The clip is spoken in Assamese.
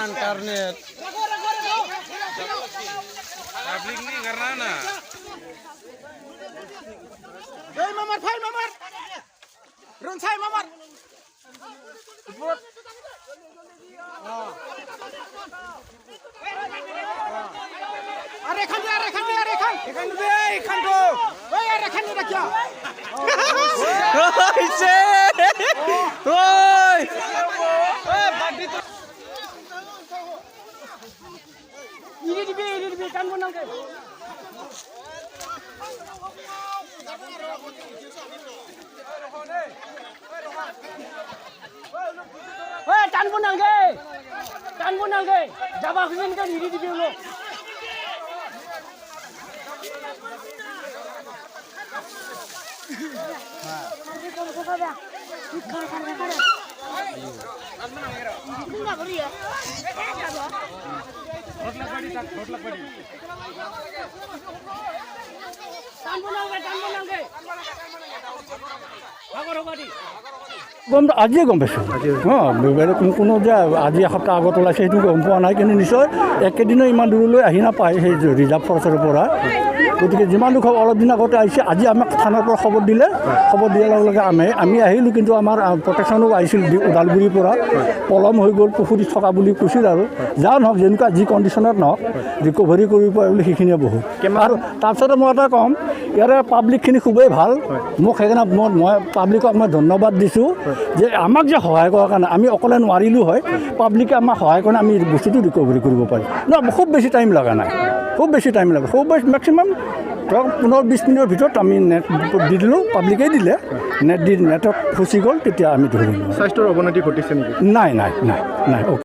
internet Public ni karena na. Hey Mamar, Bhai Mamar. Runsai Mamar. अरे खान दो ओए अरे खान दे क्या ओए से ओए बाडी तो ini kan menang ke Hei, tan menang ke jabah ini kan ini di dulu আজিয়ে গম পাইছোঁ কোনো যে আজি এসপ্তাহ আগত ওলাইছে সেইটো গম পোৱা নাই কিন্তু নিশ্চয় একেদিনো ইমান দূৰলৈ আহি নাপায় সেই ৰিজাৰ্ভ ফৰেষ্টৰ পৰা গতিকে যিমান দুখ অলপ দিন আগতে আহিছে আজি আমাক থানাৰ পৰা খবৰ দিলে খবৰ দিয়াৰ লগে লগে আমি আহিলোঁ কিন্তু আমাৰ প্ৰটেকশ্যনো আহিছিল ওদালগুৰিৰ পৰা পলম হৈ গ'ল পুখুৰীত থকা বুলি কৈছিল আৰু যাওঁ নহওক যেনেকুৱা যি কণ্ডিশ্যনত নহওক ৰিকভাৰী কৰিব পাৰে বুলি সেইখিনিয়ে বহুত আৰু তাৰপিছতে মই এটা ক'ম ইয়াৰে পাব্লিকখিনি খুবেই ভাল মোক সেইকাৰণে মই পাব্লিকক মই ধন্যবাদ দিছোঁ যে আমাক যে সহায় কৰাৰ কাৰণে আমি অকলে নোৱাৰিলোঁ হয় পাব্লিকে আমাক সহায় কৰি আমি বস্তুটো ৰিকভাৰী কৰিব পাৰিম খুব বেছি টাইম লগা নাই খুব মেক্সিমাম ধৰক 15-20 মিনিটৰ ভিতৰত আমি নেট দি দিলোঁ পাব্লিকেই দিলে নেটত ফচি গ'ল তেতিয়া আমি ধৰিলোঁ স্বাস্থ্যৰ অৱনতি ঘটিছে নেকি নাই